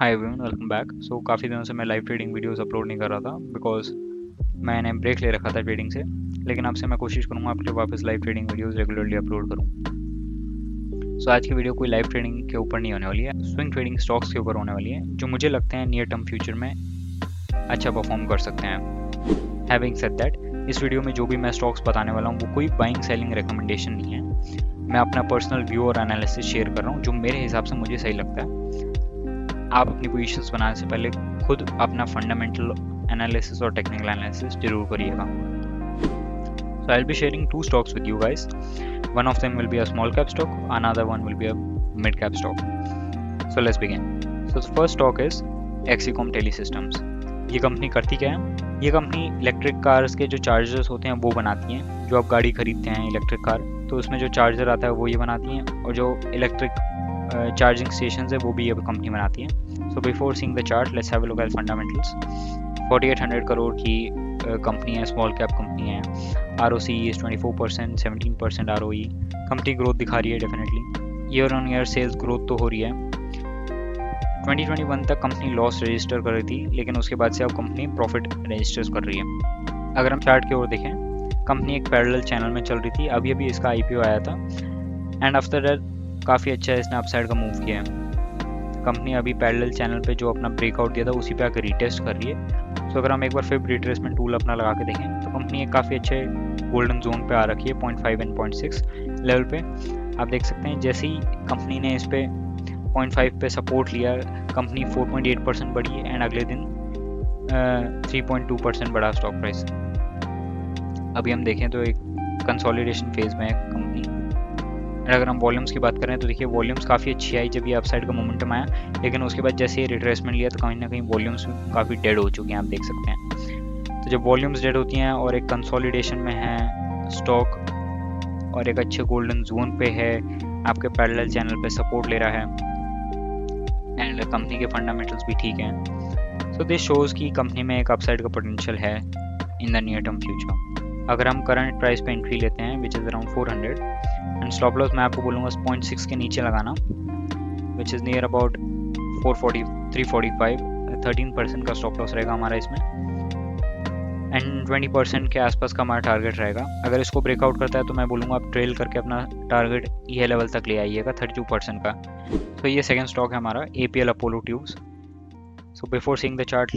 Hi everyone, welcome back. काफ़ी दिनों से मैं लाइव ट्रेडिंग वीडियोस अपलोड नहीं कर रहा था बिकॉज मैंने ब्रेक ले रखा था ट्रेडिंग से। लेकिन आपसे मैं कोशिश करूँगा आपके लिए वापस live trading videos regularly upload करूँ। आज की वीडियो कोई लाइव ट्रेडिंग के ऊपर नहीं होने वाली है, स्विंग ट्रेडिंग स्टॉक्स के ऊपर होने वाली है जो मुझे लगते हैं नियर टर्म फ्यूचर में अच्छा परफॉर्म कर सकते हैं। हैविंग सेड दैट, इस वीडियो में जो भी मैं स्टॉक्स बताने वाला हूँ वो कोई बाइंग सेलिंग रिकमेंडेशन नहीं है। मैं अपना पर्सनल व्यू और एनालिसिस शेयर कर रहा हूँ जो मेरे हिसाब से मुझे सही लगता है। आप अपनी पोजीशंस बनाने से पहले खुद अपना फंडामेंटल एनालिसिस और टेक्निकल एनालिसिस जरूर करिएगा। So I'll be sharing two stocks with you guys. One of them will be a small cap stock, another one will be a mid cap stock. So let's begin. So the first stock is Hexacom Telesystems. ये company करती क्या है? ये company electric cars के जो chargers होते हैं वो बनाती हैं। जो आप गाड़ी खरीदते हैं इलेक्ट्रिक कार, तो उसमें जो चार्जर आता है वो ये बनाती हैं, और जो इलेक्ट्रिक चार्जिंग स्टेशन है वो भी ये कंपनी बनाती है। So before seeing the chart, let's have a look at fundamentals. 4800 crore की कंपनी है, स्मॉल कैप कंपनी है। ROCE is 24%, 17% ROE। Company growth दिखा रही है definitely. Year on year sales growth तो हो रही है। 2021 तक कंपनी लॉस रजिस्टर कर रही थी, लेकिन उसके बाद से अब कंपनी प्रॉफिट रजिस्टर कर रही है। अगर हम चार्ट की ओर देखें, कंपनी एक पैरेलल चैनल में चल रही थी। अभी अभी इसका IPO आया था एंड आफ्टर दैट काफ़ी अच्छा इसने अपसाइड का मूव किया है। कंपनी अभी पैरेलल चैनल पे जो अपना ब्रेकआउट दिया था उसी पे आकर रीटेस्ट कर रही है। अगर हम एक बार फिर रिट्रेसमेंट टूल अपना लगा के देखें तो कंपनी एक काफ़ी अच्छे गोल्डन जोन पे आ रखी है, 0.5 एंड 0.6 लेवल पे। आप देख सकते हैं जैसे ही कंपनी ने इस पे 0.5 पे सपोर्ट लिया, कंपनी 4.8% बढ़ी एंड अगले दिन 3.2% बढ़ा स्टॉक प्राइस। अभी हम देखें तो एक कंसोलिडेशन फेज में है कंपनी। अगर हम वॉल्यूम्स की बात करें तो देखिए वॉल्यूम्स काफ़ी अच्छी आई जब ये अपसाइड का मोमेंटम आया, लेकिन उसके बाद जैसे ये रिट्रेसमेंट लिया तो कहीं ना कहीं वॉल्यूम्स काफ़ी डेड हो चुके हैं, आप देख सकते हैं। तो जब वॉल्यूम्स डेड होती हैं और एक कंसोलिडेशन में है स्टॉक और एक अच्छे गोल्डन जोन पे है, आपके पैरेलल चैनल पे सपोर्ट ले रहा है एंड कंपनी के फंडामेंटल्स भी ठीक हैं, सो दिस शोज़ कि कंपनी में एक अपसाइड का पोटेंशियल है in the near term future. अगर हम करंट प्राइस पे एंट्री लेते हैं which is around 400 and stop loss मैं आपको बोलूँगा 0.6 के नीचे लगाना, विच इज़ नियर अबाउट 440 345। 13% का स्टॉप लॉस रहेगा हमारा इसमें एंड 20% के आसपास का हमारा टारगेट रहेगा। अगर इसको ब्रेकआउट करता है तो मैं बोलूँगा आप ट्रेल करके अपना टारगेट ये लेवल तक ले आइएगा 32% का। तो ये सेकेंड स्टॉक है हमारा APL Apollo tubes. So before seeing the chart,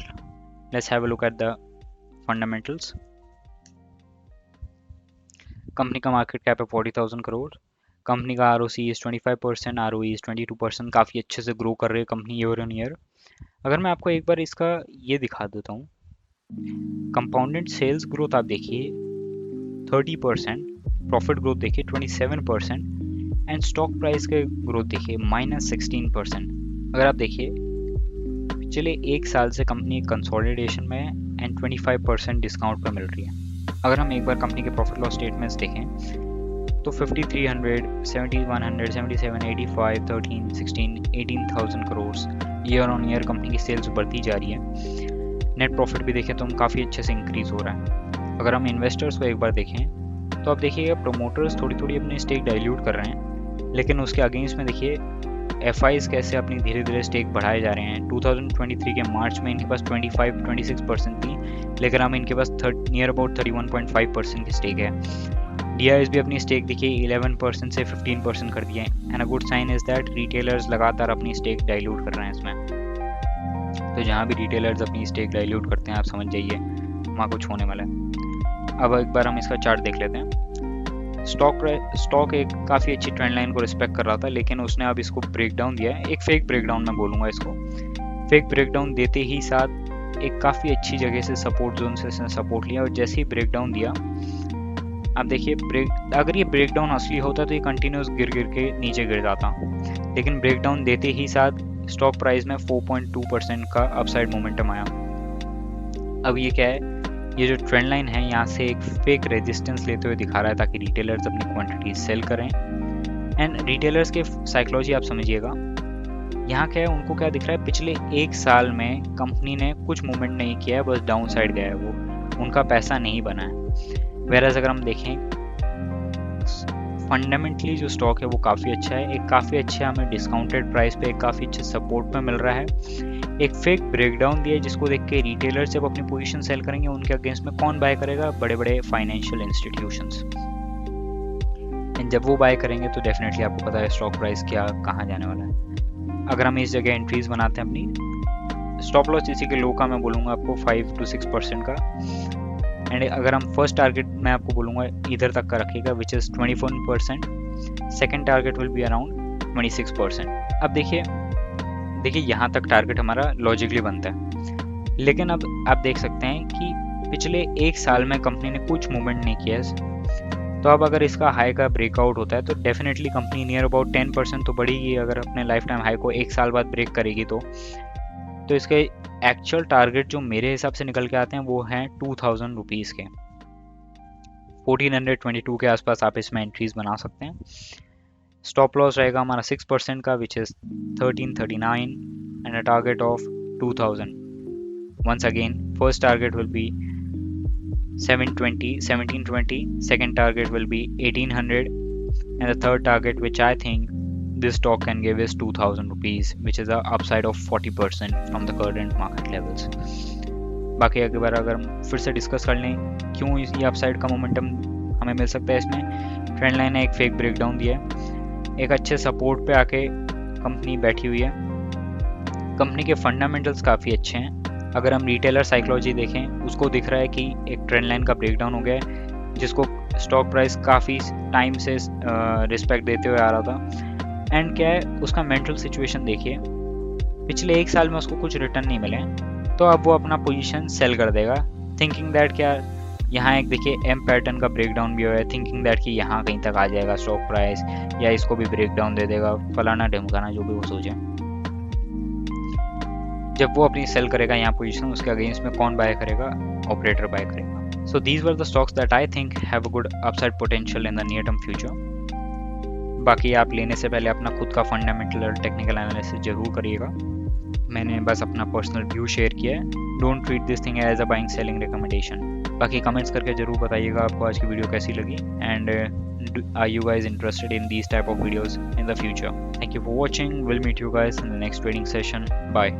let's have a look at the fundamentals. Company का मार्केट कैप है 40,000 करोड़। कंपनी का ROCE इज़ 25%, ROE इज़ 22%। काफ़ी अच्छे से ग्रो कर रही है कंपनी ईयर ऑन ईयर। अगर मैं आपको एक बार इसका ये दिखा देता हूँ, कंपाउंडेड सेल्स ग्रोथ आप देखिए 30%, प्रॉफिट ग्रोथ देखिए 27% एंड स्टॉक प्राइस के ग्रोथ देखिए -16%। अगर आप देखिए पिछले एक साल से कंपनी कंसोलिडेशन में एंड 25% डिस्काउंट पर मिल रही है। अगर हम एक बार कंपनी के प्रॉफिट लॉस स्टेटमेंट्स देखें तो 5300, 7100, 77, 85, 13, 16, 18,000 crore year on year company की सेल्स बढ़ती जा रही है। नेट प्रॉफिट भी देखें तो हम काफ़ी अच्छे से इंक्रीज हो रहा है। अगर हम इन्वेस्टर्स को एक बार देखें तो आप देखिएगा प्रमोटर्स थोड़ी थोड़ी अपनी स्टेक डाइल्यूट कर रहे हैं, लेकिन उसके अगेंस्ट में देखिए FIs कैसे अपनी धीरे धीरे स्टेक बढ़ाए जा रहे हैं। 2023 के मार्च में इनके पास 25-26% थी, लेकिन अब इनके पास नियर अबाउट 31.5% की स्टेक है। DIs भी अपनी स्टेक देखिए 11% से 15% कर दिए and a good sign is that retailers लगातार अपनी स्टेक डाइल्यूट कर रहे हैं इसमें। तो जहाँ भी रिटेलर्स अपनी स्टेक डाइल्यूट करते हैं आप समझ जाइए वहाँ कुछ होने वाला है। अब एक बार हम इसका चार्ट देख लेते हैं। स्टॉक एक काफ़ी अच्छी ट्रेंड लाइन को रिस्पेक्ट कर रहा था, लेकिन उसने अब इसको ब्रेक डाउन दिया है। एक फेक ब्रेक डाउन मैं बोलूँगा इसको। फेक ब्रेक डाउन देते ही साथ एक काफ़ी अच्छी जगह से सपोर्ट जोन से इसने सपोर्ट लिया, और जैसे ही ब्रेक डाउन दिया आप देखिए अगर ये ब्रेक डाउन असली होता तो ये कंटिन्यूस गिर के नीचे गिर जाता, लेकिन ब्रेक डाउन देते ही साथ स्टॉक प्राइस में 4.2% का अपसाइड मोमेंटम आया। अब ये क्या है, ये जो ट्रेंड लाइन है यहाँ से एक फेक रेजिस्टेंस लेते हुए दिखा रहा है ताकि रिटेलर्स अपनी क्वांटिटी सेल करें। एंड रिटेलर्स के साइकोलॉजी आप समझिएगा, यहाँ क्या है, उनको क्या दिख रहा है, पिछले एक साल में कंपनी ने कुछ मूवमेंट नहीं किया है, बस डाउन साइड गया है, वो उनका पैसा नहीं बना है। वेरएज़ अगर हम देखें फंडामेंटली जो स्टॉक है वो काफ़ी अच्छा है, एक काफ़ी अच्छा हमें डिस्काउंटेड प्राइस पे एक काफ़ी अच्छे सपोर्ट पे मिल रहा है। एक फेक ब्रेकडाउन दिया है जिसको देख के रिटेलर जब अपनी पोजीशन सेल करेंगे उनके अगेंस्ट में कौन बाय करेगा, बड़े बड़े फाइनेंशियल इंस्टीट्यूशंस। एंड जब वो बाय करेंगे तो डेफिनेटली आपको पता है स्टॉक प्राइस क्या कहाँ जाने वाला है। अगर हम इस जगह एंट्रीज बनाते हैं अपनी, स्टॉप लॉस इसी के लो का मैं बोलूँगा आपको 5 to 6% का। एंड अगर हम फर्स्ट टारगेट मैं आपको बोलूँगा इधर तक का रखिएगा which is 21%, second target will be around 26%। अब देखिए यहाँ तक टारगेट हमारा लॉजिकली बनता है, लेकिन अब आप देख सकते हैं कि पिछले एक साल में कंपनी ने कुछ मूवमेंट नहीं किया है। तो अब अगर इसका हाई का ब्रेकआउट होता है तो डेफिनेटली कंपनी नियर अबाउट 10% तो बढ़ेगी। अगर अपने लाइफ टाइम हाई को एक साल बाद ब्रेक करेगी तो इसके एक्चुअल टारगेट जो मेरे हिसाब से निकल के आते हैं वो हैं 2000 रुपीज़ के। 1422 के आसपास आप इसमें एंट्रीज बना सकते हैं। स्टॉप लॉस रहेगा हमारा 6% का which is 1339 and a target of 2000। once again first target will be 1720, second target will be 1800 and the third target which I think this stock can give is 2000 rupees which is a upside of 40% from the current market levels। बाकी एक बार अगर हम फिर से discuss कर लें क्यों ये अपसाइड का मोमेंटम हमें मिल सकता है, इसमें ट्रेंड लाइन ने एक फेक ब्रेकडाउन दिया है, एक अच्छे सपोर्ट पे आके कंपनी बैठी हुई है, कंपनी के फंडामेंटल्स काफ़ी अच्छे हैं। अगर हम रिटेलर साइकोलॉजी देखें उसको दिख रहा है कि एक ट्रेंड लाइन का ब्रेकडाउन हो गया है जिसको स्टॉक प्राइस काफ़ी टाइम से रिस्पेक्ट देते हुए आ रहा था। एंड क्या है उसका मेंटल सिचुएशन देखिए, पिछले एक साल में उसको कुछ रिटर्न नहीं मिले तो अब वो अपना पोजीशन सेल कर देगा थिंकिंग दैट क्या यहाँ एक देखिए एम पैटर्न का ब्रेकडाउन भी हुआ है, थिंकिंग दैट कि यहाँ कहीं तक आ जाएगा स्टॉक प्राइस या इसको भी ब्रेकडाउन दे देगा, फलाना ढिमकाना जो भी वो सोचे। जब वो अपनी सेल करेगा यहाँ पोजीशन उसके अगेंस्ट में कौन बाय करेगा, ऑपरेटर बाय करेगा। So these were the stocks that I think have a good upside potential in the near term future. बाकी आप लेने से पहले अपना खुद का फंडामेंटल और टेक्निकल एनालिसिस जरूर करिएगा। मैंने बस अपना पर्सनल व्यू शेयर किया है, don't treat this thing as a buying selling recommendation. बाकी कमेंट्स करके जरूर बताइएगा आपको आज की वीडियो कैसी लगी and are you guys interested in these type of videos in the future? Thank you for watching. We'll meet you guys in the next trading session. Bye.